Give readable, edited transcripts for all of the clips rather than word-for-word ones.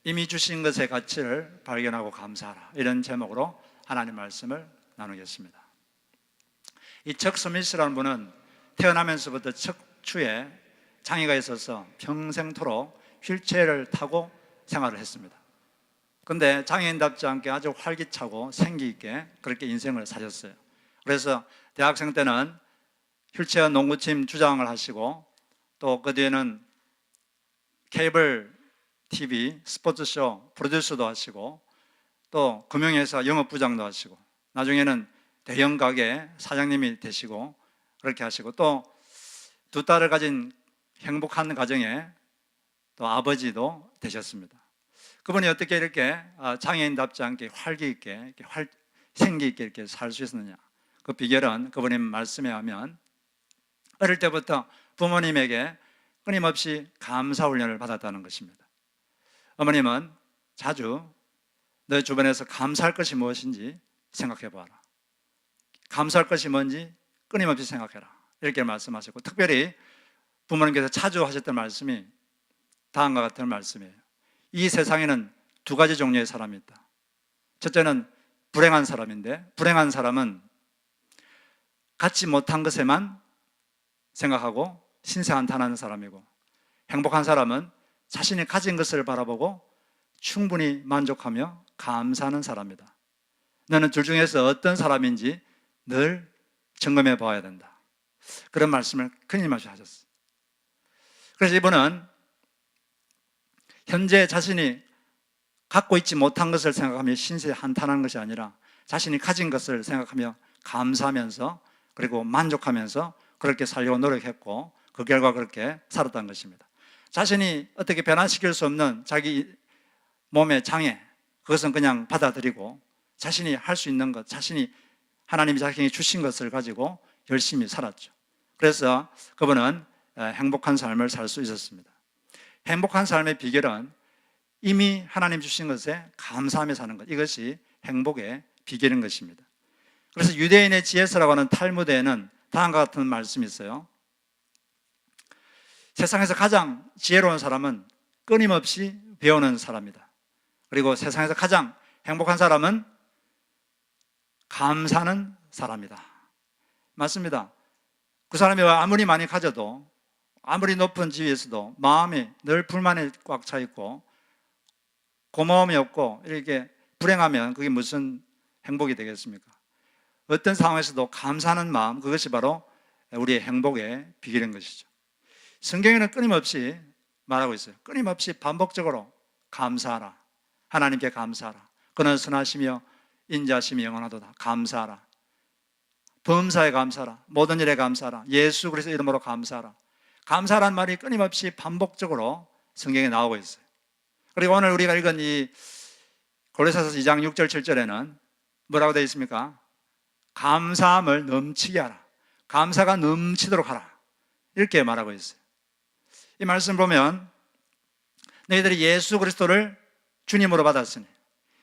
이미 주신 것의 가치를 발견하고 감사하라, 이런 제목으로 하나님 말씀을 나누겠습니다. 이 척 스미스라는 분은 태어나면서부터 척추에 장애가 있어서 평생토록 휠체어를 타고 생활을 했습니다. 그런데 장애인답지 않게 아주 활기차고 생기있게 그렇게 인생을 사셨어요. 그래서 대학생 때는 휠체어 농구팀 주장을 하시고, 또 그 뒤에는 케이블 TV 스포츠쇼 프로듀서도 하시고, 또 금융회사 영업부장도 하시고, 나중에는 대형 가게 사장님이 되시고 그렇게 하시고, 또 두 딸을 가진 행복한 가정에 또 아버지도 되셨습니다. 그분이 어떻게 이렇게 장애인답지 않게 활기 있게, 생기 있게 이렇게 살 수 있었느냐? 그 비결은 그분의 말씀에 하면, 어릴 때부터 부모님에게 끊임없이 감사 훈련을 받았다는 것입니다. 어머님은 자주 너 주변에서 감사할 것이 무엇인지 생각해 봐라, 감사할 것이 뭔지 끊임없이 생각해라, 이렇게 말씀하셨고, 특별히 부모님께서 자주 하셨던 말씀이 다음과 같은 말씀이에요. 이 세상에는 두 가지 종류의 사람이 있다. 첫째는 불행한 사람인데, 불행한 사람은 갖지 못한 것에만 생각하고 신세한탄하는 사람이고, 행복한 사람은 자신이 가진 것을 바라보고 충분히 만족하며 감사하는 사람이다. 너는 둘 중에서 어떤 사람인지 늘 점검해 봐야 된다. 그런 말씀을 끊임없이 하셨어요. 그래서 이분은 현재 자신이 갖고 있지 못한 것을 생각하며 신세한탄하는 것이 아니라 자신이 가진 것을 생각하며 감사하면서, 그리고 만족하면서 그렇게 살려고 노력했고, 그 결과 그렇게 살았다는 것입니다. 자신이 어떻게 변화시킬 수 없는 자기 몸의 장애, 그것은 그냥 받아들이고 자신이 할 수 있는 것, 자신이 하나님이 자신이 주신 것을 가지고 열심히 살았죠. 그래서 그분은 행복한 삶을 살 수 있었습니다. 행복한 삶의 비결은 이미 하나님 주신 것에 감사하며 사는 것, 이것이 행복의 비결인 것입니다. 그래서 유대인의 지혜서라고 하는 탈무드에는 다음과 같은 말씀이 있어요. 세상에서 가장 지혜로운 사람은 끊임없이 배우는 사람이다. 그리고 세상에서 가장 행복한 사람은 감사하는 사람이다. 맞습니다. 그 사람이 아무리 많이 가져도, 아무리 높은 지위에서도 마음이 늘 불만에 꽉 차 있고 고마움이 없고 이렇게 불행하면 그게 무슨 행복이 되겠습니까? 어떤 상황에서도 감사하는 마음, 그것이 바로 우리의 행복의 비결인 것이죠. 성경에는 끊임없이 말하고 있어요. 끊임없이 반복적으로 감사하라, 하나님께 감사하라, 그는 선하시며 인자하심이 영원하도다, 감사하라, 범사에 감사하라, 모든 일에 감사하라, 예수 그리스도 이름으로 감사하라. 감사라는 말이 끊임없이 반복적으로 성경에 나오고 있어요. 그리고 오늘 우리가 읽은 이 골로새서 2장 6절 7절에는 뭐라고 되어 있습니까? 감사함을 넘치게 하라, 감사가 넘치도록 하라, 이렇게 말하고 있어요. 이 말씀 보면 너희들이 예수 그리스도를 주님으로 받았으니,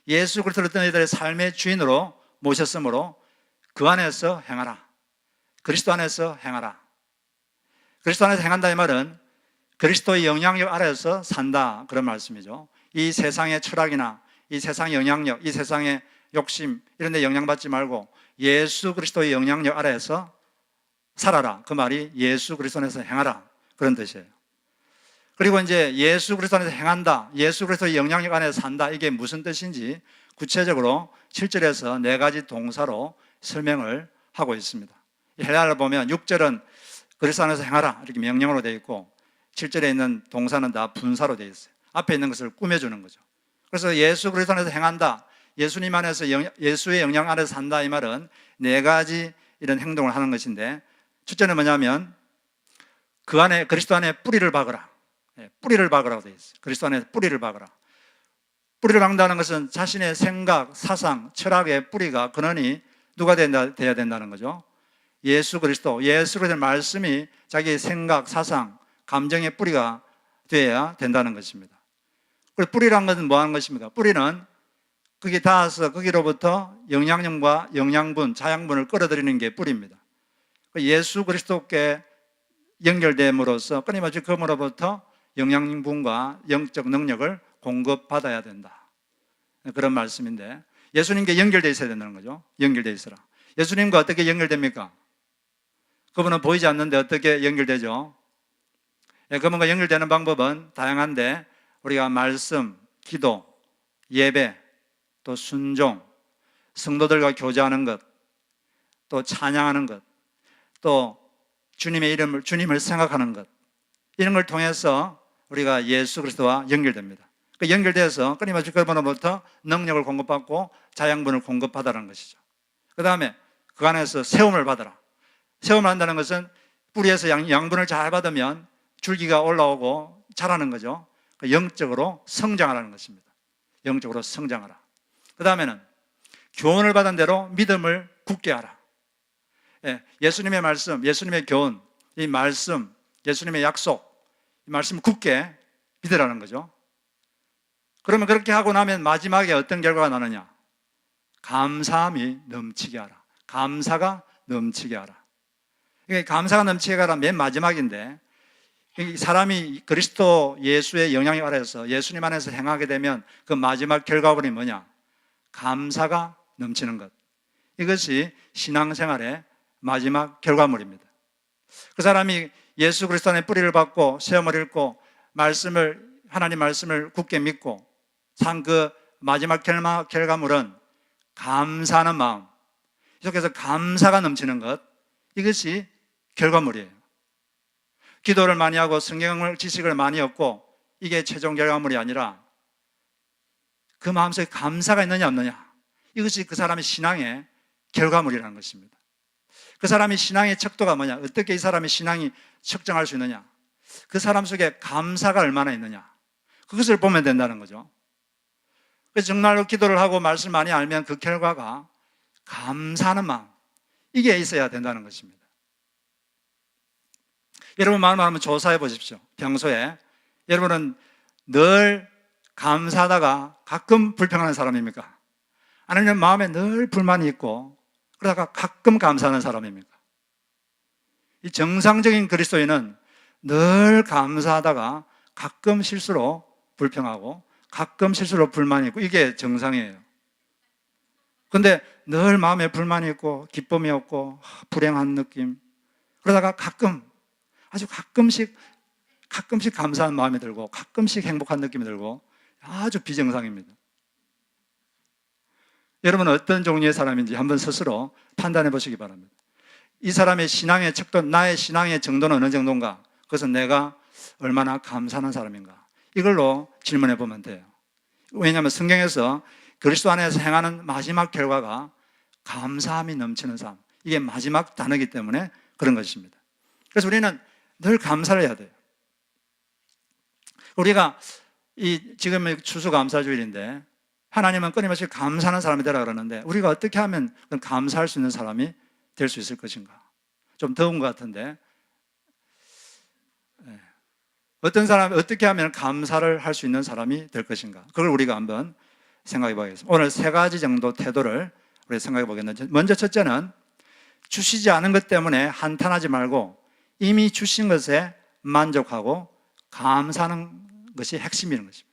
예수 그리스도를 너희들의 삶의 주인으로 모셨으므로 그 안에서 행하라, 그리스도 안에서 행하라. 그리스도 안에서 행한다, 이 말은 그리스도의 영향력 아래에서 산다, 그런 말씀이죠. 이 세상의 철학이나 이 세상의 영향력, 이 세상의 욕심 이런 데 영향받지 말고 예수 그리스도의 영향력 아래에서 살아라, 그 말이 예수 그리스도 안에서 행하라, 그런 뜻이에요. 그리고 이제 예수 그리스도 안에서 행한다, 예수 그리스도의 영향력 안에서 산다, 이게 무슨 뜻인지 구체적으로 7절에서 4가지 동사로 설명을 하고 있습니다. 헬라어를 보면 6절은 그리스도 안에서 행하라, 이렇게 명령어로 되어 있고 7절에 있는 동사는 다 분사로 되어 있어요. 앞에 있는 것을 꾸며주는 거죠. 그래서 예수 그리스도 안에서 행한다, 예수님 안에서 예수의 영향 안에서 산다, 이 말은 4가지 이런 행동을 하는 것인데, 첫째는 뭐냐면 그 안에, 그리스도 안에 뿌리를 박으라, 뿌리를 박으라고 되어 있어요. 그리스도 안에 뿌리를 박으라. 뿌리를 박는다는 것은 자신의 생각, 사상, 철학의 뿌리가, 근원이 누가 돼야 된다는 거죠? 예수 그리스도의 말씀이 자기의 생각, 사상, 감정의 뿌리가 되어야 된다는 것입니다. 그리고 뿌리란 것은 뭐 하는 것입니까? 뿌리는 거기 닿아서 거기로부터 영양분과 영양분, 자양분을 끌어들이는 게 뿌리입니다. 예수 그리스도께 연결됨으로써 끊임없이 그분으로부터 영양분과 영적 능력을 공급받아야 된다. 그런 말씀인데, 예수님께 연결되어 있어야 된다는 거죠. 연결되어 있어라. 예수님과 어떻게 연결됩니까? 그분은 보이지 않는데 어떻게 연결되죠? 그분과 연결되는 방법은 다양한데, 우리가 말씀, 기도, 예배, 또 순종, 성도들과 교제하는 것, 또 찬양하는 것, 또 주님을 생각하는 것, 이런 걸 통해서 우리가 예수 그리스도와 연결됩니다. 그 연결되어서 끊임없이 그분으로부터 능력을 공급받고 자양분을 공급받아라는 것이죠. 그 다음에 그 안에서 세움을 받아라. 세움을 한다는 것은 뿌리에서 양분을 잘 받으면 줄기가 올라오고 자라는 거죠. 영적으로 성장하라는 것입니다. 영적으로 성장하라. 그 다음에는 교훈을 받은 대로 믿음을 굳게 하라. 예수님의 말씀, 예수님의 교훈, 이 말씀, 예수님의 약속, 이 말씀을 굳게 믿으라는 거죠. 그러면 그렇게 하고 나면 마지막에 어떤 결과가 나느냐? 감사함이 넘치게 하라. 감사가 넘치게 하라. 이게 감사가 넘치게 하라 맨 마지막인데, 사람이 그리스도 예수의 영향 아래서 예수님 안에서 행하게 되면 그 마지막 결과물이 뭐냐? 감사가 넘치는 것. 이것이 신앙생활의 마지막 결과물입니다. 그 사람이 예수 그리스도 안에 뿌리를 받고 세움을 읽고 하나님 말씀을 굳게 믿고 산 그 마지막 결과물은 감사하는 마음, 계속해서 감사가 넘치는 것, 이것이 결과물이에요. 기도를 많이 하고 성경을 지식을 많이 얻고 이게 최종 결과물이 아니라 그 마음속에 감사가 있느냐 없느냐, 이것이 그 사람의 신앙의 결과물이라는 것입니다. 그 사람의 신앙의 척도가 뭐냐, 어떻게 이 사람의 신앙이 측정할 수 있느냐, 그 사람 속에 감사가 얼마나 있느냐, 그것을 보면 된다는 거죠. 그래서 정말로 기도를 하고 말씀을 많이 알면 그 결과가 감사하는 마음, 이게 있어야 된다는 것입니다. 여러분 마음을 한번 조사해 보십시오. 평소에 여러분은 늘 감사하다가 가끔 불평하는 사람입니까? 아니면 마음에 늘 불만이 있고 그러다가 가끔 감사하는 사람입니까? 이 정상적인 그리스도인은 늘 감사하다가 가끔 실수로 불평하고 가끔 실수로 불만이 있고, 이게 정상이에요. 그런데 늘 마음에 불만이 있고 기쁨이 없고 불행한 느낌, 그러다가 아주 가끔씩 감사한 마음이 들고 가끔씩 행복한 느낌이 들고, 아주 비정상입니다. 여러분은 어떤 종류의 사람인지 한번 스스로 판단해 보시기 바랍니다. 이 사람의 신앙의 척도, 나의 신앙의 정도는 어느 정도인가? 그것은 내가 얼마나 감사하는 사람인가? 이걸로 질문해 보면 돼요. 왜냐하면 성경에서 그리스도 안에서 행하는 마지막 결과가 감사함이 넘치는 삶, 이게 마지막 단어이기 때문에 그런 것입니다. 그래서 우리는 늘 감사를 해야 돼요. 우리가 지금 추수감사주일인데 하나님은 끊임없이 감사하는 사람이 되라 그러는데, 우리가 어떻게 하면 감사할 수 있는 사람이 될 수 있을 것인가? 좀 더운 것 같은데, 어떤 사람이 어떻게 하면 감사를 할 수 있는 사람이 될 것인가? 그걸 우리가 한번 생각해 보겠습니다. 오늘 3가지 정도 태도를 우리 생각해 보겠는데, 먼저 첫째는 주시지 않은 것 때문에 한탄하지 말고 이미 주신 것에 만족하고 감사하는 것이 핵심인 것입니다.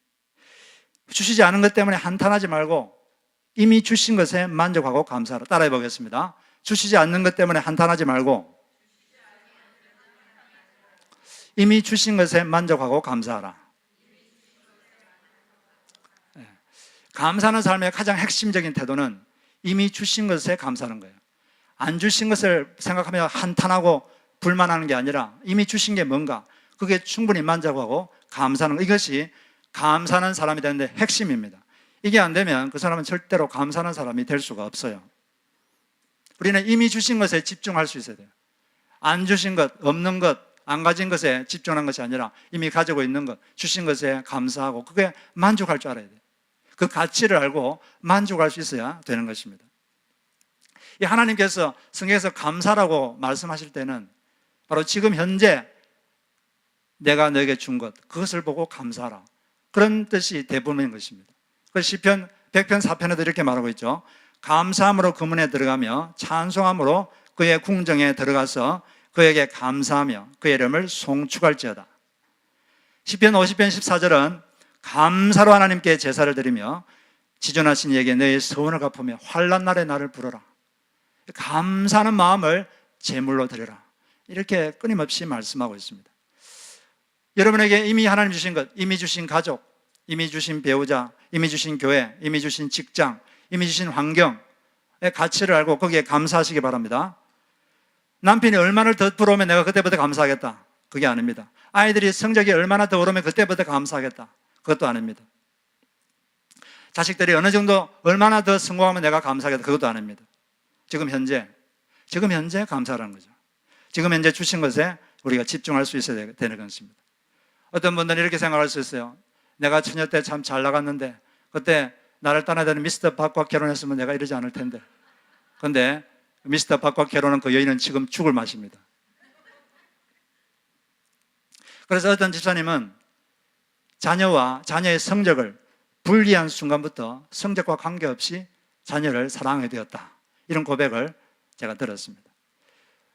주시지 않은 것 때문에 한탄하지 말고 이미 주신 것에 만족하고 감사하라. 따라해 보겠습니다. 주시지 않는 것 때문에 한탄하지 말고 이미 주신 것에 만족하고 감사하라. 감사하는 삶의 가장 핵심적인 태도는 이미 주신 것에 감사하는 거예요. 안 주신 것을 생각하며 한탄하고 불만하는 게 아니라 이미 주신 게 뭔가, 그게 충분히 만족하고 감사하는 것, 이것이 감사하는 사람이 되는데 핵심입니다. 이게 안 되면 그 사람은 절대로 감사하는 사람이 될 수가 없어요. 우리는 이미 주신 것에 집중할 수 있어야 돼요. 안 주신 것, 없는 것, 안 가진 것에 집중하는 것이 아니라 이미 가지고 있는 것, 주신 것에 감사하고 그게 만족할 줄 알아야 돼요. 그 가치를 알고 만족할 수 있어야 되는 것입니다. 이 하나님께서 성경에서 감사라고 말씀하실 때는 바로 지금 현재 내가 너에게 준 것, 그것을 보고 감사하라, 그런 뜻이 대부분인 것입니다. 그래서 시편 100편 4편에도 이렇게 말하고 있죠. 감사함으로 그 문에 들어가며 찬송함으로 그의 궁정에 들어가서 그에게 감사하며 그의 이름을 송축할지어다. 시편 50편 14절은 감사로 하나님께 제사를 드리며 지존하신 이에게 너의 서원을 갚으며 환난 날에 나를 부르라. 감사하는 마음을 제물로 드려라. 이렇게 끊임없이 말씀하고 있습니다. 여러분에게 이미 하나님 주신 것, 이미 주신 가족, 이미 주신 배우자, 이미 주신 교회, 이미 주신 직장, 이미 주신 환경의 가치를 알고 거기에 감사하시기 바랍니다. 남편이 얼마나 더 부러우면 내가 그때부터 감사하겠다. 그게 아닙니다. 아이들이 성적이 얼마나 더 오르면 그때부터 감사하겠다. 그것도 아닙니다. 자식들이 어느 정도 얼마나 더 성공하면 내가 감사하겠다. 그것도 아닙니다. 지금 현재 감사하라는 거죠. 지금 현재 주신 것에 우리가 집중할 수 있어야 되는 것입니다. 어떤 분들은 이렇게 생각할 수 있어요. 내가 처녀 때 참 잘 나갔는데 그때 나를 떠나다니는 미스터 박과 결혼했으면 내가 이러지 않을 텐데. 그런데 미스터 박과 결혼한 그 여인은 지금 죽을 맛입니다. 그래서 어떤 집사님은 자녀와 자녀의 성적을 분리한 순간부터 성적과 관계없이 자녀를 사랑하게 되었다. 이런 고백을 제가 들었습니다.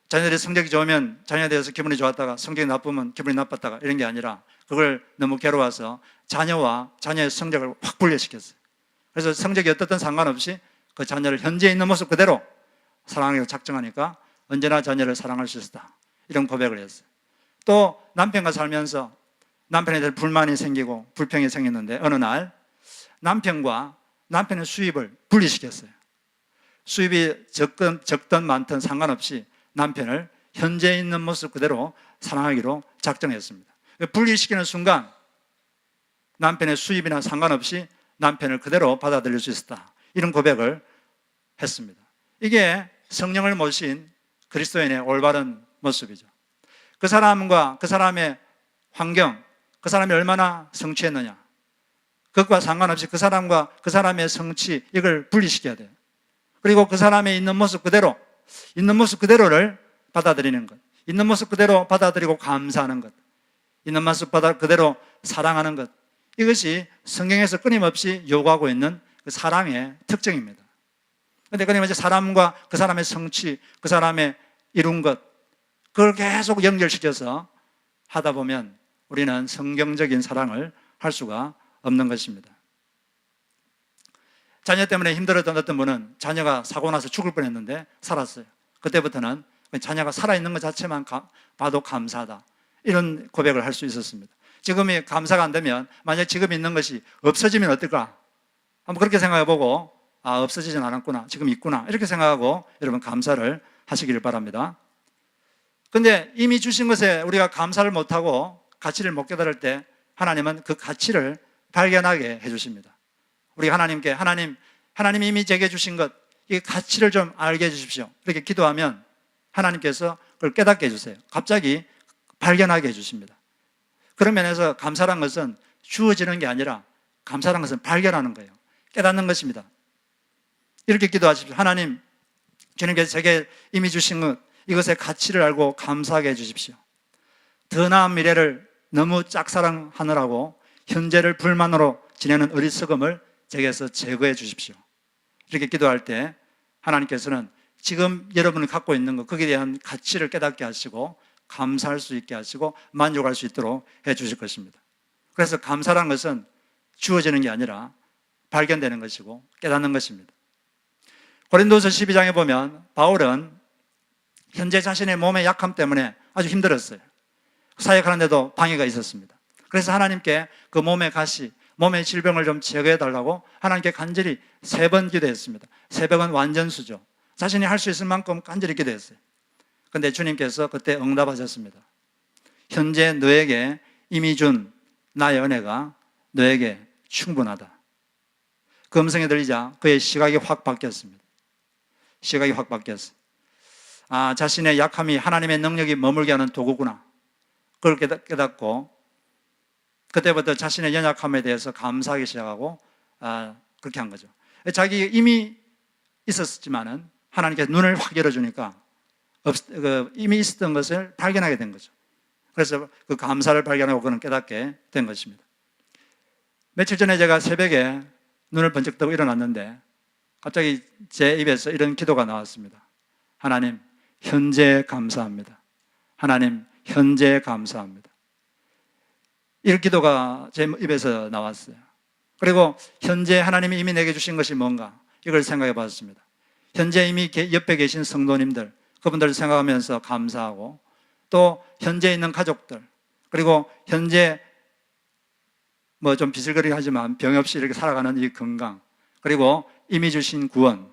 자녀들이 성적이 좋으면 자녀에 대해서 기분이 좋았다가 성적이 나쁘면 기분이 나빴다가 이런 게 아니라 그걸 너무 괴로워서 자녀와 자녀의 성적을 확 분리시켰어요. 그래서 성적이 어떻든 상관없이 그 자녀를 현재 있는 모습 그대로 사랑하기로 작정하니까 언제나 자녀를 사랑할 수 있었다. 이런 고백을 했어요. 또 남편과 살면서 남편에 대해 불만이 생기고 불평이 생겼는데 어느 날 남편과 남편의 수입을 분리시켰어요. 수입이 적든 많든 상관없이 남편을 현재 있는 모습 그대로 사랑하기로 작정했습니다. 분리시키는 순간 남편의 수입이나 상관없이 남편을 그대로 받아들일 수 있었다. 이런 고백을 했습니다. 이게 성령을 모신 그리스도인의 올바른 모습이죠. 그 사람과 그 사람의 환경, 그 사람이 얼마나 성취했느냐, 그것과 상관없이 그 사람과 그 사람의 성취, 이걸 분리시켜야 돼요. 그리고 그 사람의 있는 모습 그대로를 받아들이는 것, 있는 모습 그대로 받아들이고 감사하는 것, 있는 모습 그대로 사랑하는 것, 이것이 성경에서 끊임없이 요구하고 있는 그 사랑의 특징입니다. 그런데 끊임없이 사람과 그 사람의 성취, 그 사람의 이룬 것, 그걸 계속 연결시켜서 하다 보면 우리는 성경적인 사랑을 할 수가 없는 것입니다. 자녀 때문에 힘들었던 어떤 분은 자녀가 사고 나서 죽을 뻔했는데 살았어요. 그때부터는 자녀가 살아있는 것 자체만 봐도 감사하다. 이런 고백을 할 수 있었습니다. 지금이 감사가 안 되면 만약 지금 있는 것이 없어지면 어떨까? 한번 그렇게 생각해 보고 없어지진 않았구나. 지금 있구나. 이렇게 생각하고 여러분 감사를 하시기를 바랍니다. 근데 이미 주신 것에 우리가 감사를 못하고 가치를 못 깨달을 때 하나님은 그 가치를 발견하게 해주십니다. 우리 하나님께 하나님이 이미 제게 주신 것, 이 가치를 좀 알게 해주십시오. 이렇게 기도하면 하나님께서 그걸 깨닫게 해주세요. 갑자기 발견하게 해주십니다. 그런 면에서 감사란 것은 주어지는 게 아니라 감사란 것은 발견하는 거예요. 깨닫는 것입니다. 이렇게 기도하십시오. 하나님, 주님께서 제게 이미 주신 것, 이것의 가치를 알고 감사하게 해주십시오. 더 나은 미래를 너무 짝사랑하느라고 현재를 불만으로 지내는 어리석음을 제게서 제거해 주십시오. 이렇게 기도할 때 하나님께서는 지금 여러분이 갖고 있는 것, 거기에 대한 가치를 깨닫게 하시고 감사할 수 있게 하시고 만족할 수 있도록 해 주실 것입니다. 그래서 감사란 것은 주어지는 게 아니라 발견되는 것이고 깨닫는 것입니다. 고린도서 12장에 보면 바울은 현재 자신의 몸의 약함 때문에 아주 힘들었어요. 사역하는데도 방해가 있었습니다. 그래서 하나님께 그 몸의 가시, 몸의 질병을 좀 제거해 달라고 하나님께 간절히 3번 기도했습니다. 새벽은 완전수죠. 자신이 할 수 있을 만큼 간절히 기도했어요. 그런데 주님께서 그때 응답하셨습니다. 현재 너에게 이미 준 나의 은혜가 너에게 충분하다. 그 음성이 들리자 그의 시각이 확 바뀌었습니다. 시각이 확 바뀌었어요. 자신의 약함이 하나님의 능력이 머물게 하는 도구구나. 그걸 깨닫고 그때부터 자신의 연약함에 대해서 감사하기 시작하고 그렇게 한 거죠. 자기 이미 있었지만은 하나님께서 눈을 확 열어주니까 이미 있었던 것을 발견하게 된 거죠. 그래서 그 감사를 발견하고 그는 깨닫게 된 것입니다. 며칠 전에 제가 새벽에 눈을 번쩍 뜨고 일어났는데 갑자기 제 입에서 이런 기도가 나왔습니다. 하나님, 현재 감사합니다. 하나님, 현재 감사합니다. 이 기도가 제 입에서 나왔어요. 그리고 현재 하나님이 이미 내게 주신 것이 뭔가 이걸 생각해 봤습니다. 현재 이미 옆에 계신 성도님들, 그분들을 생각하면서 감사하고, 또 현재 있는 가족들, 그리고 현재 뭐 좀 비슬거리긴 하지만 병 없이 이렇게 살아가는 이 건강, 그리고 이미 주신 구원,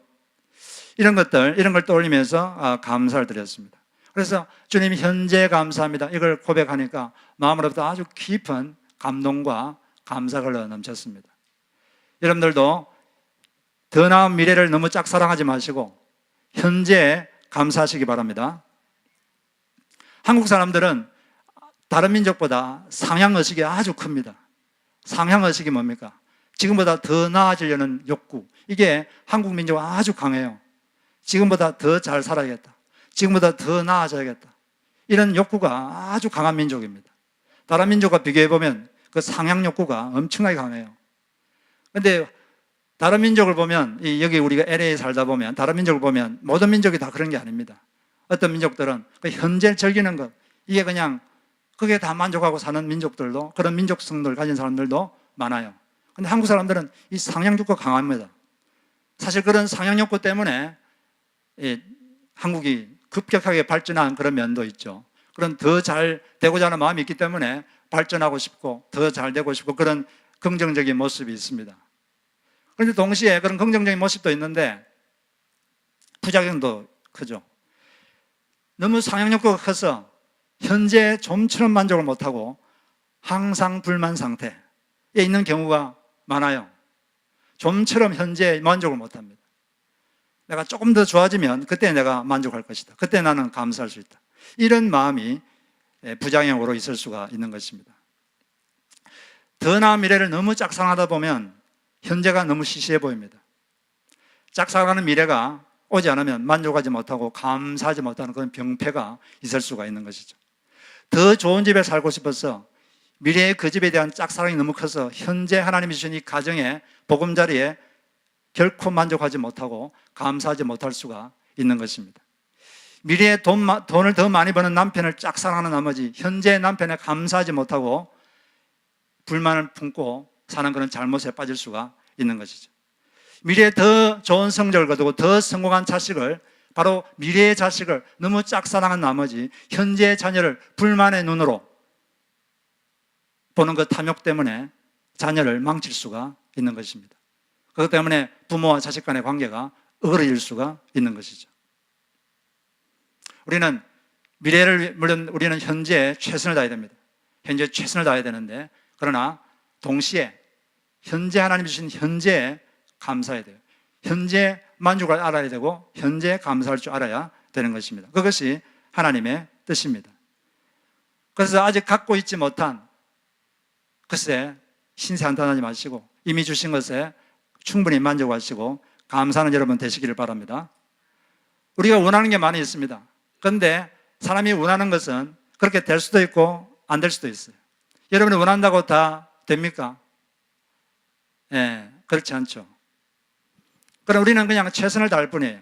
이런 걸 떠올리면서 감사를 드렸습니다. 그래서 주님 현재 감사합니다, 이걸 고백하니까 마음으로부터 아주 깊은 감동과 감사가 흘러 넘쳤습니다. 여러분들도 더 나은 미래를 너무 짝사랑하지 마시고 현재에 감사하시기 바랍니다. 한국 사람들은 다른 민족보다 상향의식이 아주 큽니다. 상향의식이 뭡니까? 지금보다 더 나아지려는 욕구, 이게 한국 민족은 아주 강해요. 지금보다 더 잘 살아야겠다, 지금보다 더 나아져야겠다, 이런 욕구가 아주 강한 민족입니다. 다른 민족과 비교해보면 그 상향 욕구가 엄청나게 강해요. 그런데 다른 민족을 보면, 여기 우리가 LA에 살다 보면 다른 민족을 보면 모든 민족이 다 그런 게 아닙니다. 어떤 민족들은 그 현재를 즐기는 것, 이게 그냥 그게 다 만족하고 사는 민족들도, 그런 민족성을 가진 사람들도 많아요. 그런데 한국 사람들은 이 상향 욕구가 강합니다. 사실 그런 상향 욕구 때문에 한국이 급격하게 발전한 그런 면도 있죠. 그런 더 잘 되고자 하는 마음이 있기 때문에 발전하고 싶고 더 잘 되고 싶고 그런 긍정적인 모습이 있습니다. 그런데 동시에 그런 긍정적인 모습도 있는데 부작용도 크죠. 너무 상향욕구가 커서 현재 좀처럼 만족을 못하고 항상 불만 상태에 있는 경우가 많아요. 좀처럼 현재 만족을 못합니다. 내가 조금 더 좋아지면 그때 내가 만족할 것이다, 그때 나는 감사할 수 있다, 이런 마음이 부작용으로 있을 수가 있는 것입니다. 더 나은 미래를 너무 짝사랑하다 보면 현재가 너무 시시해 보입니다. 짝사랑하는 미래가 오지 않으면 만족하지 못하고 감사하지 못하는 그런 병폐가 있을 수가 있는 것이죠. 더 좋은 집에 살고 싶어서 미래의 그 집에 대한 짝사랑이 너무 커서 현재 하나님이 주신 이 가정의 보금자리에 결코 만족하지 못하고 감사하지 못할 수가 있는 것입니다. 미래에 돈을 더 많이 버는 남편을 짝사랑하는 나머지 현재 남편에 감사하지 못하고 불만을 품고 사는 그런 잘못에 빠질 수가 있는 것이죠. 미래에 더 좋은 성적을 거두고 더 성공한 자식을, 바로 미래의 자식을 너무 짝사랑한 나머지 현재의 자녀를 불만의 눈으로 보는 그 탐욕 때문에 자녀를 망칠 수가 있는 것입니다. 그것 때문에 부모와 자식 간의 관계가 어그러질 수가 있는 것이죠. 우리는 물론 우리는 현재에 최선을 다해야 됩니다. 현재에 최선을 다해야 되는데, 그러나 동시에 현재 하나님이 주신 현재에 감사해야 돼요. 현재 만족을 알아야 되고 현재 감사할 줄 알아야 되는 것입니다. 그것이 하나님의 뜻입니다. 그래서 아직 갖고 있지 못한 것에 신세 한탄하지 마시고 이미 주신 것에 충분히 만족하시고 감사하는 여러분 되시기를 바랍니다. 우리가 원하는 게 많이 있습니다. 그런데 사람이 원하는 것은 그렇게 될 수도 있고 안 될 수도 있어요. 여러분이 원한다고 다 됩니까? 그렇지 않죠. 그럼 우리는 그냥 최선을 다할 뿐이에요.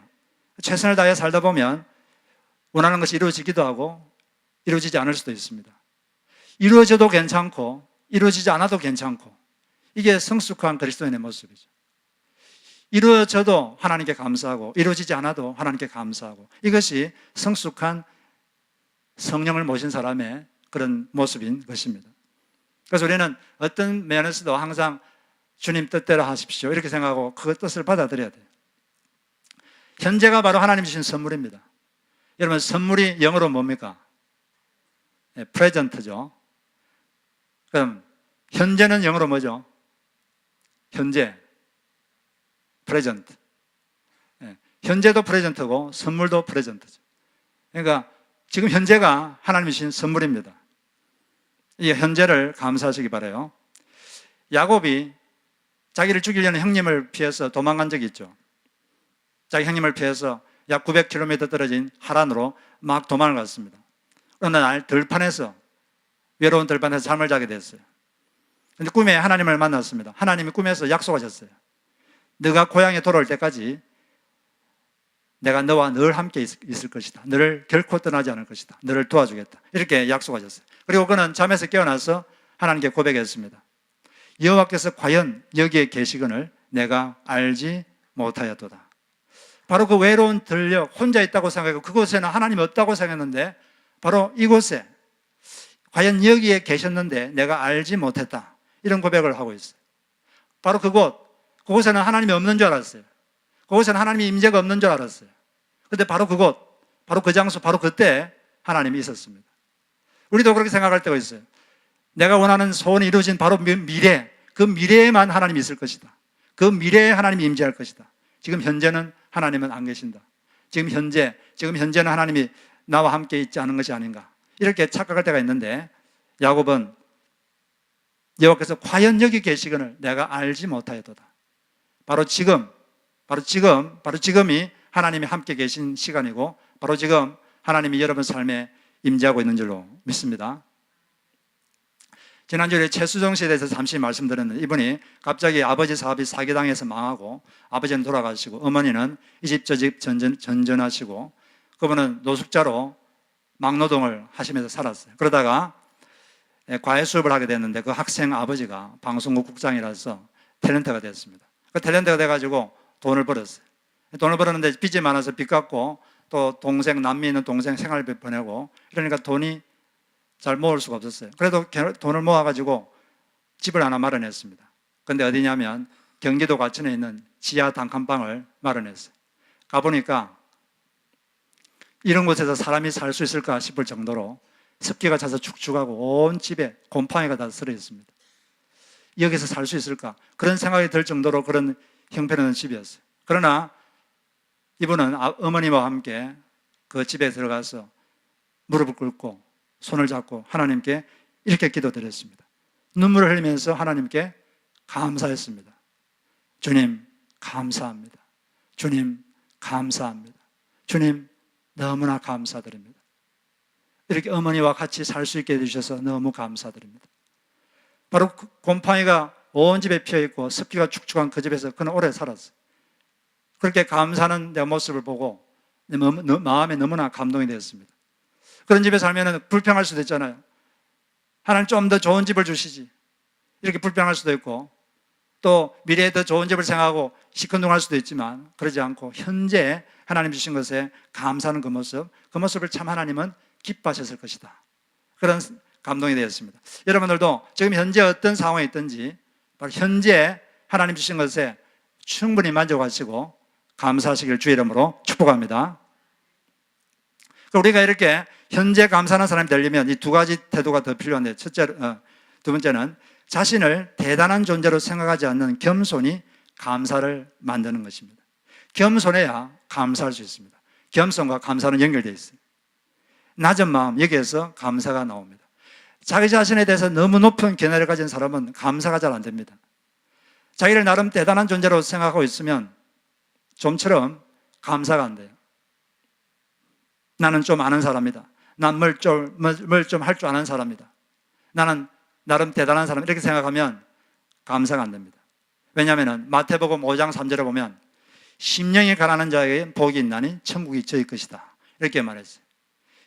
최선을 다해 살다 보면 원하는 것이 이루어지기도 하고 이루어지지 않을 수도 있습니다. 이루어져도 괜찮고 이루어지지 않아도 괜찮고, 이게 성숙한 그리스도인의 모습이죠. 이루어져도 하나님께 감사하고 이루어지지 않아도 하나님께 감사하고, 이것이 성숙한 성령을 모신 사람의 그런 모습인 것입니다. 그래서 우리는 어떤 면에서도 항상 주님 뜻대로 하십시오 이렇게 생각하고 그 뜻을 받아들여야 돼요. 현재가 바로 하나님 주신 선물입니다. 여러분, 선물이 영어로 뭡니까? 프레젠트죠. 그럼 현재는 영어로 뭐죠? 현재, 프레젠트. 현재도 프레젠트고 선물도 프레젠트죠. 그러니까 지금 현재가 하나님이 주신 선물입니다. 이 현재를 감사하시기 바라요. 야곱이 자기를 죽이려는 형님을 피해서 도망간 적이 있죠. 자기 형님을 피해서 약 900km 떨어진 하란으로 막 도망을 갔습니다. 어느 날 들판에서, 외로운 들판에서 잠을 자게 됐어요. 그런데 꿈에 하나님을 만났습니다. 하나님이 꿈에서 약속하셨어요. 너가 고향에 돌아올 때까지 내가 너와 늘 함께 있을 것이다. 너를 결코 떠나지 않을 것이다. 너를 도와주겠다. 이렇게 약속하셨어요. 그리고 그는 잠에서 깨어나서 하나님께 고백했습니다. 여호와께서 과연 여기에 계시거늘 내가 알지 못하였도다. 바로 그 외로운 들녘 혼자 있다고 생각하고 그곳에는 하나님이 없다고 생각했는데 바로 이곳에 과연 여기에 계셨는데 내가 알지 못했다. 이런 고백을 하고 있어요. 바로 그곳에는 하나님이 없는 줄 알았어요. 그곳에는 하나님의 임재가 없는 줄 알았어요. 그런데 바로 그곳, 바로 그 장소, 바로 그때 하나님이 있었습니다. 우리도 그렇게 생각할 때가 있어요. 내가 원하는 소원이 이루어진 바로 미래, 그 미래에만 하나님이 있을 것이다. 그 미래에 하나님이 임재할 것이다. 지금 현재는 하나님은 안 계신다. 지금 현재는 하나님이 나와 함께 있지 않은 것이 아닌가. 이렇게 착각할 때가 있는데 야곱은 여호와께서 과연 여기 계시거늘 내가 알지 못하였도다. 바로 지금이 하나님이 함께 계신 시간이고 바로 지금 하나님이 여러분 삶에 임재하고 있는 줄로 믿습니다. 지난주에 최수정 씨에 대해서 잠시 말씀드렸는데 이분이 갑자기 아버지 사업이 사기당해서 망하고 아버지는 돌아가시고 어머니는 이 집 저 집 전전하시고 그분은 노숙자로 막노동을 하시면서 살았어요. 그러다가 과외 수업을 하게 됐는데 그 학생 아버지가 방송국 국장이라서 탤런트가 됐습니다. 그 탤런트가 돼가지고 돈을 벌었어요. 돈을 벌었는데 빚이 많아서 빚 갚고 또 남미 있는 동생 생활비 보내고 이러니까 돈이 잘 모을 수가 없었어요. 그래도 돈을 모아가지고 집을 하나 마련했습니다. 근데 어디냐면 경기도 과천에 있는 지하 단칸방을 마련했어요. 가보니까 이런 곳에서 사람이 살 수 있을까 싶을 정도로 습기가 차서 축축하고 온 집에 곰팡이가 다 쓸어 있습니다. 여기서 살 수 있을까? 그런 생각이 들 정도로 그런 형편없는 집이었어요. 그러나 이분은 어머니와 함께 그 집에 들어가서 무릎을 꿇고 손을 잡고 하나님께 이렇게 기도드렸습니다. 눈물을 흘리면서 하나님께 감사했습니다. 주님 감사합니다. 주님 감사합니다. 주님 너무나 감사드립니다. 이렇게 어머니와 같이 살 수 있게 해주셔서 너무 감사드립니다. 바로 곰팡이가 온 집에 피어있고 습기가 축축한 그 집에서 그는 오래 살았어요. 그렇게 감사하는 내 모습을 보고 내 마음에 너무나 감동이 되었습니다. 그런 집에 살면 불평할 수도 있잖아요. 하나님 좀 더 좋은 집을 주시지. 이렇게 불평할 수도 있고 또 미래에 더 좋은 집을 생각하고 시큰둥할 수도 있지만 그러지 않고 현재 하나님 주신 것에 감사하는 그 모습을 참 하나님은 기뻐하셨을 것이다. 그런 감동이 되었습니다. 여러분들도 지금 현재 어떤 상황에 있든지 바로 현재 하나님 주신 것에 충분히 만족하시고 감사하시길 주의 이름으로 축복합니다. 우리가 이렇게 현재 감사하는 사람이 되려면 이 두 가지 태도가 더 필요한데 두 번째는 자신을 대단한 존재로 생각하지 않는 겸손이 감사를 만드는 것입니다. 겸손해야 감사할 수 있습니다. 겸손과 감사는 연결되어 있어요. 낮은 마음, 여기에서 감사가 나옵니다. 자기 자신에 대해서 너무 높은 견해를 가진 사람은 감사가 잘 안 됩니다. 자기를 나름 대단한 존재로 생각하고 있으면 좀처럼 감사가 안 돼요. 나는 좀 아는 사람이다. 난 뭘 좀 할 줄 아는 사람이다. 나는 나름 대단한 사람 이렇게 생각하면 감사가 안 됩니다. 왜냐하면 마태복음 5장 3절에 보면 심령이 가난한 자에게 복이 있나니 천국이 저희 것이다 이렇게 말했어요.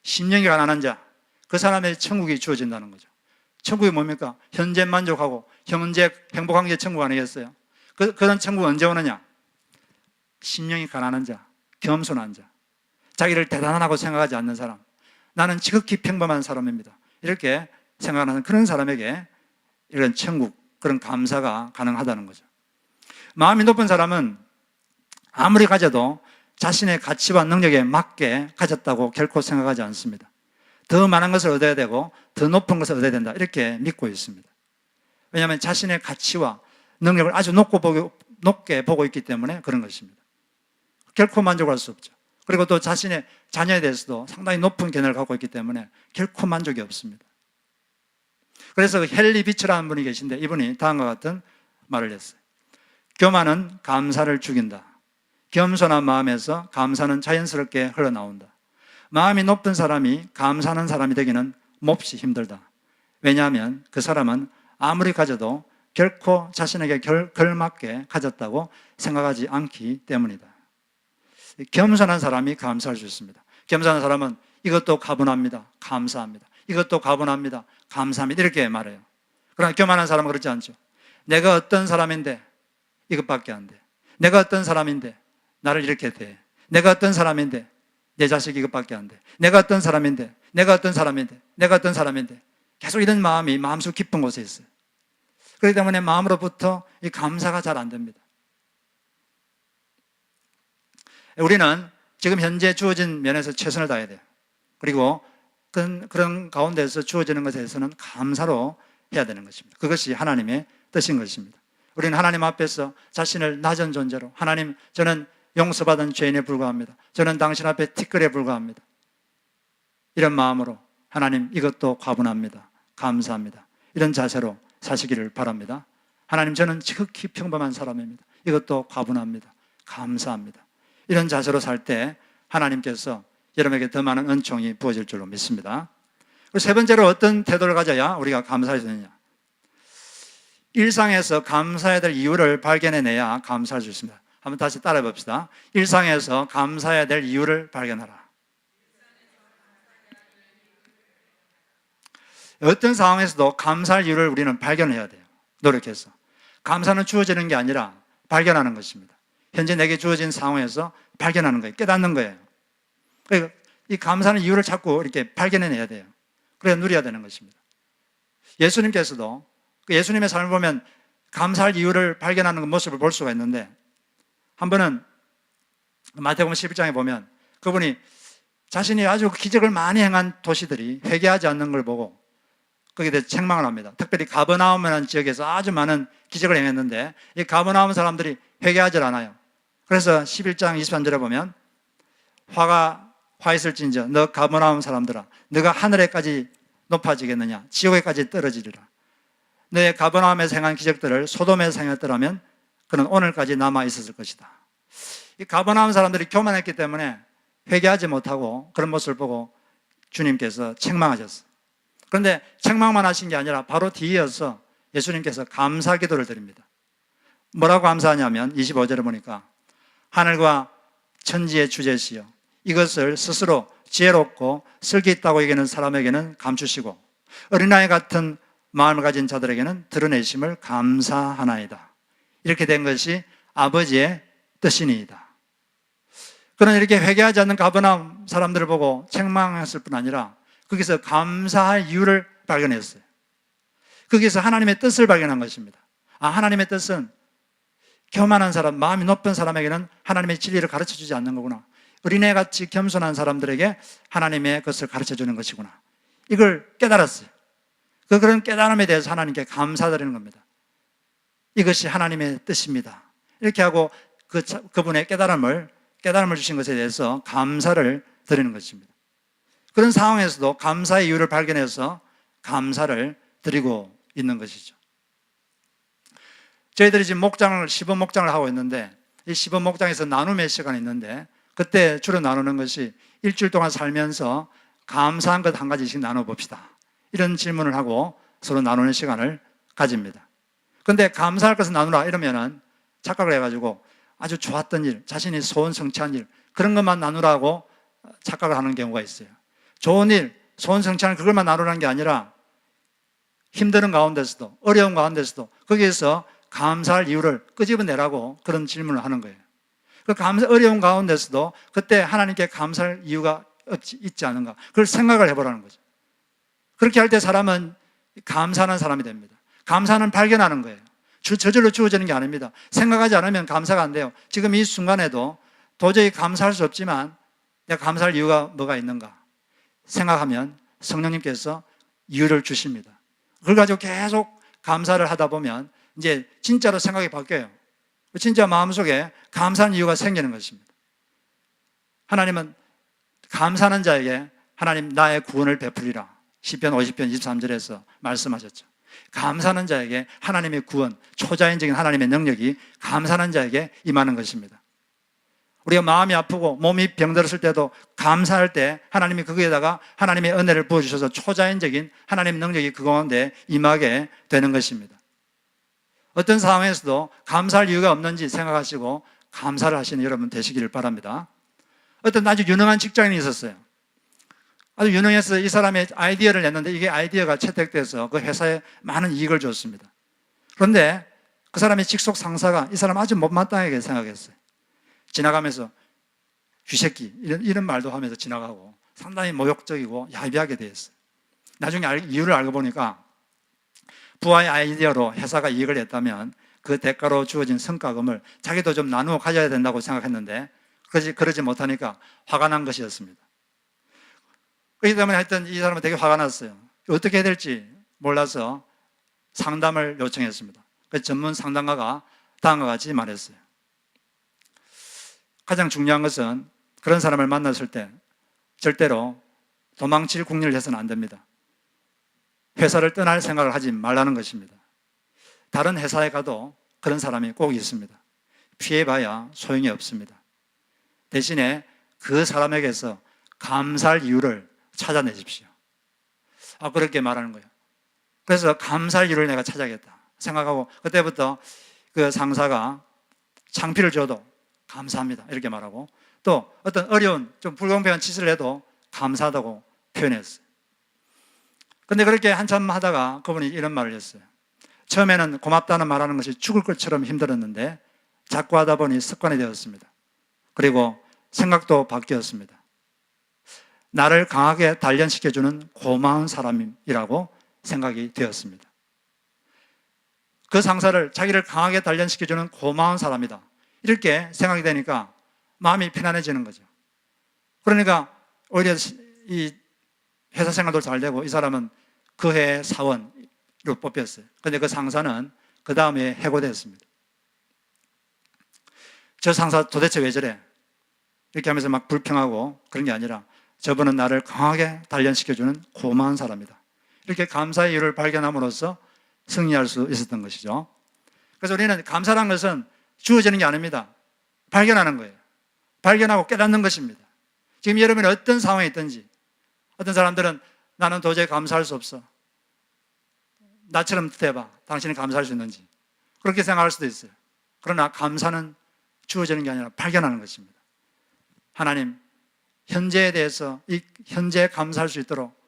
심령이 가난한 자, 그 사람의 천국이 주어진다는 거죠. 천국이 뭡니까? 현재 만족하고 현재 행복한 게 천국 아니겠어요? 그런 천국 언제 오느냐? 심령이 가난한 자, 겸손한 자, 자기를 대단하다고 생각하지 않는 사람, 나는 지극히 평범한 사람입니다 이렇게 생각하는 그런 사람에게 이런 천국, 그런 감사가 가능하다는 거죠. 마음이 높은 사람은 아무리 가져도 자신의 가치와 능력에 맞게 가졌다고 결코 생각하지 않습니다. 더 많은 것을 얻어야 되고 더 높은 것을 얻어야 된다 이렇게 믿고 있습니다. 왜냐하면 자신의 가치와 능력을 아주 높게 보고 있기 때문에 그런 것입니다. 결코 만족할 수 없죠. 그리고 또 자신의 자녀에 대해서도 상당히 높은 견해를 갖고 있기 때문에 결코 만족이 없습니다. 그래서 헨리 비처라는 분이 계신데 이분이 다음과 같은 말을 했어요. 교만은 감사를 죽인다. 겸손한 마음에서 감사는 자연스럽게 흘러나온다. 마음이 높은 사람이 감사하는 사람이 되기는 몹시 힘들다. 왜냐하면 그 사람은 아무리 가져도 결코 자신에게 걸맞게 가졌다고 생각하지 않기 때문이다. 겸손한 사람이 감사할 수 있습니다. 겸손한 사람은 이것도 가분합니다. 감사합니다. 이것도 가분합니다. 감사합니다. 이렇게 말해요. 그러나 교만한 사람은 그렇지 않죠. 내가 어떤 사람인데 이것밖에 안 돼. 내가 어떤 사람인데 나를 이렇게 대. 내가 어떤 사람인데 내 자식 이것밖에 안 돼. 내가 어떤 사람인데, 내가 어떤 사람인데, 내가 어떤 사람인데. 계속 이런 마음이 마음속 깊은 곳에 있어요. 그렇기 때문에 마음으로부터 이 감사가 잘 안 됩니다. 우리는 지금 현재 주어진 면에서 최선을 다해야 돼요. 그리고 그런 가운데서 주어지는 것에 대해서는 감사로 해야 되는 것입니다. 그것이 하나님의 뜻인 것입니다. 우리는 하나님 앞에서 자신을 낮은 존재로, 하나님, 저는 용서받은 죄인에 불과합니다. 저는 당신 앞에 티끌에 불과합니다. 이런 마음으로 하나님, 이것도 과분합니다. 감사합니다. 이런 자세로 사시기를 바랍니다. 하나님, 저는 지극히 평범한 사람입니다. 이것도 과분합니다. 감사합니다. 이런 자세로 살 때 하나님께서 여러분에게 더 많은 은총이 부어질 줄로 믿습니다. 그리고 세 번째로 어떤 태도를 가져야 우리가 감사할 수 있느냐? 일상에서 감사해야 될 이유를 발견해내야 감사할 수 있습니다. 한번 다시 따라해 봅시다. 일상에서 감사해야 될 이유를 발견하라. 어떤 상황에서도 감사할 이유를 우리는 발견해야 돼요. 노력해서. 감사는 주어지는 게 아니라 발견하는 것입니다. 현재 내게 주어진 상황에서 발견하는 거예요. 깨닫는 거예요. 그러니까 이 감사는 이유를 자꾸 이렇게 발견해내야 돼요. 그래야 누려야 되는 것입니다. 예수님께서도 예수님의 삶을 보면 감사할 이유를 발견하는 모습을 볼 수가 있는데, 한 번은 마태복음 11장에 보면 그분이 자신이 아주 기적을 많이 행한 도시들이 회개하지 않는 걸 보고 거기에 대해 책망을 합니다. 특별히 가버나움이라는 지역에서 아주 많은 기적을 행했는데 이 가버나움 사람들이 회개하지 않아요. 그래서 11장 23절에 보면 화가 화 있을진저 너 가버나움 사람들아, 너가 하늘에까지 높아지겠느냐, 지옥에까지 떨어지리라. 너의 가버나움에서 행한 기적들을 소돔에서 행했더라면 그는 오늘까지 남아 있었을 것이다. 이 가버나움 사람들이 교만했기 때문에 회개하지 못하고 그런 모습을 보고 주님께서 책망하셨어요. 그런데 책망만 하신 게 아니라 바로 뒤이어서 예수님께서 감사 기도를 드립니다. 뭐라고 감사하냐면 25절에 보니까 하늘과 천지의 주제시여 이것을 스스로 지혜롭고 슬기 있다고 여기는 사람에게는 감추시고 어린아이 같은 마음을 가진 자들에게는 드러내심을 감사하나이다. 이렇게 된 것이 아버지의 뜻이니이다. 그는 이렇게 회개하지 않는 가버나움 사람들을 보고 책망했을 뿐 아니라 거기서 감사할 이유를 발견했어요. 거기서 하나님의 뜻을 발견한 것입니다. 아, 하나님의 뜻은 교만한 사람, 마음이 높은 사람에게는 하나님의 진리를 가르쳐주지 않는 거구나. 어린애같이 겸손한 사람들에게 하나님의 것을 가르쳐주는 것이구나. 이걸 깨달았어요. 그런 깨달음에 대해서 하나님께 감사드리는 겁니다. 이것이 하나님의 뜻입니다. 이렇게 하고 그분의 깨달음을 주신 것에 대해서 감사를 드리는 것입니다. 그런 상황에서도 감사의 이유를 발견해서 감사를 드리고 있는 것이죠. 저희들이 지금 시범 목장을 하고 있는데 이 시범 목장에서 나눔의 시간이 있는데 그때 주로 나누는 것이 일주일 동안 살면서 감사한 것 한 가지씩 나눠봅시다. 이런 질문을 하고 서로 나누는 시간을 가집니다. 그런데 감사할 것을 나누라 이러면은 착각을 해가지고 아주 좋았던 일, 자신이 소원 성취한 일 그런 것만 나누라고 착각을 하는 경우가 있어요. 좋은 일, 소원 성취한 그것만 나누라는 게 아니라 힘든 가운데서도 어려운 가운데서도 거기에서 감사할 이유를 끄집어내라고 그런 질문을 하는 거예요. 그 어려운 가운데서도 그때 하나님께 감사할 이유가 있지 않은가 그걸 생각을 해보라는 거죠. 그렇게 할 때 사람은 감사하는 사람이 됩니다. 감사는 발견하는 거예요. 저절로 주어지는 게 아닙니다. 생각하지 않으면 감사가 안 돼요. 지금 이 순간에도 도저히 감사할 수 없지만 내가 감사할 이유가 뭐가 있는가 생각하면 성령님께서 이유를 주십니다. 그걸 가지고 계속 감사를 하다 보면 이제 진짜로 생각이 바뀌어요. 진짜 마음속에 감사한 이유가 생기는 것입니다. 하나님은 감사하는 자에게 하나님 나의 구원을 베풀리라. 시편 50편 23절에서 말씀하셨죠. 감사하는 자에게 하나님의 구원, 초자연적인 하나님의 능력이 감사하는 자에게 임하는 것입니다. 우리가 마음이 아프고 몸이 병들었을 때도 감사할 때 하나님이 거기에다가 하나님의 은혜를 부어주셔서 초자연적인 하나님의 능력이 그 가운데 임하게 되는 것입니다. 어떤 상황에서도 감사할 이유가 없는지 생각하시고 감사를 하시는 여러분 되시기를 바랍니다. 어떤 아주 유능한 직장인이 있었어요. 아주 유능해서 이 사람의 아이디어를 냈는데 이게 아이디어가 채택돼서 그 회사에 많은 이익을 줬습니다. 그런데 그 사람의 직속 상사가 이 사람 아주 못마땅하게 생각했어요. 지나가면서 쥐새끼 이런 말도 하면서 지나가고 상당히 모욕적이고 야비하게 되었어요. 나중에 이유를 알고 보니까 부하의 아이디어로 회사가 이익을 냈다면 그 대가로 주어진 성과금을 자기도 좀 나누어 가져야 된다고 생각했는데 그러지 못하니까 화가 난 것이었습니다. 그렇기 때문에 하여튼 이 사람은 되게 화가 났어요. 어떻게 해야 될지 몰라서 상담을 요청했습니다. 그래서 전문 상담가가 다음과 같이 말했어요. 가장 중요한 것은 그런 사람을 만났을 때 절대로 도망칠 궁리를 해서는 안 됩니다. 회사를 떠날 생각을 하지 말라는 것입니다. 다른 회사에 가도 그런 사람이 꼭 있습니다. 피해봐야 소용이 없습니다. 대신에 그 사람에게서 감사할 이유를 찾아내십시오. 그렇게 말하는 거예요. 그래서 감사할 이유를 내가 찾아야겠다 생각하고 그때부터 그 상사가 창피를 줘도 감사합니다 이렇게 말하고 또 어떤 어려운 좀 불공평한 짓을 해도 감사하다고 표현했어요. 근데 그렇게 한참 하다가 그분이 이런 말을 했어요. 처음에는 고맙다는 말하는 것이 죽을 것처럼 힘들었는데 자꾸 하다 보니 습관이 되었습니다. 그리고 생각도 바뀌었습니다. 나를 강하게 단련시켜주는 고마운 사람이라고 생각이 되었습니다. 그 상사를 자기를 강하게 단련시켜주는 고마운 사람이다 이렇게 생각이 되니까 마음이 편안해지는 거죠. 그러니까 오히려 이 회사 생활도 잘 되고 이 사람은 그 해의 사원으로 뽑혔어요. 그런데 그 상사는 그 다음에 해고됐습니다. 저 상사 도대체 왜 저래? 이렇게 하면서 막 불평하고 그런 게 아니라 저분은 나를 강하게 단련시켜주는 고마운 사람이다. 이렇게 감사의 이유를 발견함으로써 승리할 수 있었던 것이죠. 그래서 우리는 감사라는 것은 주어지는 게 아닙니다. 발견하는 거예요. 발견하고 깨닫는 것입니다. 지금 여러분이 어떤 상황에 있든지 어떤 사람들은 나는 도저히 감사할 수 없어. 나처럼 해봐. 당신이 감사할 수 있는지. 그렇게 생각할 수도 있어요. 그러나 감사는 주어지는 게 아니라 발견하는 것입니다. 하나님, 현재에 대해서 이 현재에 감사할 수 있도록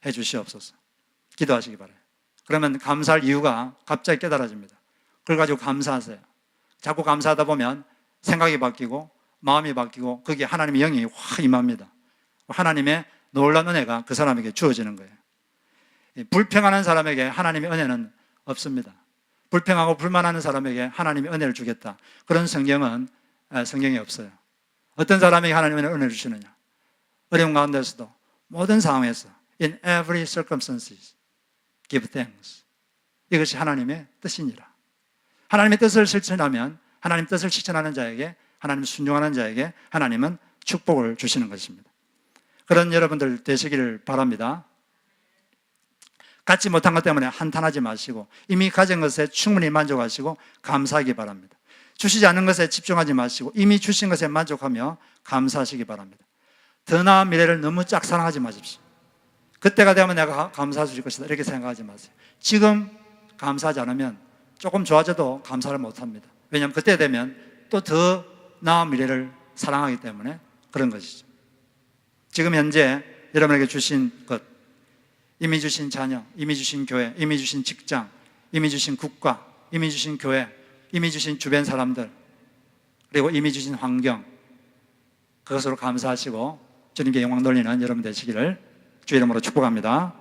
해 주시옵소서. 기도하시기 바라요. 그러면 감사할 이유가 갑자기 깨달아집니다. 그걸 가지고 감사하세요. 자꾸 감사하다 보면 생각이 바뀌고 마음이 바뀌고 거기에 하나님의 영이 확 임합니다. 하나님의 놀라운 은혜가 그 사람에게 주어지는 거예요. 불평하는 사람에게 하나님의 은혜는 없습니다. 불평하고 불만하는 사람에게 하나님의 은혜를 주겠다. 그런 성경이 없어요. 어떤 사람에게 하나님의 은혜를 주시느냐? 어려운 가운데서도 모든 상황에서 In every circumstances give thanks. 이것이 하나님의 뜻이니라. 하나님의 뜻을 실천하면 하나님 뜻을 실천하는 자에게 하나님 순종하는 자에게 하나님은 축복을 주시는 것입니다. 그런 여러분들 되시기를 바랍니다. 갖지 못한 것 때문에 한탄하지 마시고 이미 가진 것에 충분히 만족하시고 감사하기 바랍니다. 주시지 않은 것에 집중하지 마시고 이미 주신 것에 만족하며 감사하시기 바랍니다. 더 나은 미래를 너무 짝사랑하지 마십시오. 그때가 되면 내가 감사할 수 있을 것이다 이렇게 생각하지 마세요. 지금 감사하지 않으면 조금 좋아져도 감사를 못합니다. 왜냐하면 그때 되면 또 더 나은 미래를 사랑하기 때문에 그런 것이죠. 지금 현재 여러분에게 주신 것, 이미 주신 자녀, 이미 주신 교회, 이미 주신 직장, 이미 주신 국가, 이미 주신 교회, 이미 주신 주변 사람들, 그리고 이미 주신 환경, 그것으로 감사하시고 주님께 영광 돌리는 여러분 되시기를 주 이름으로 축복합니다.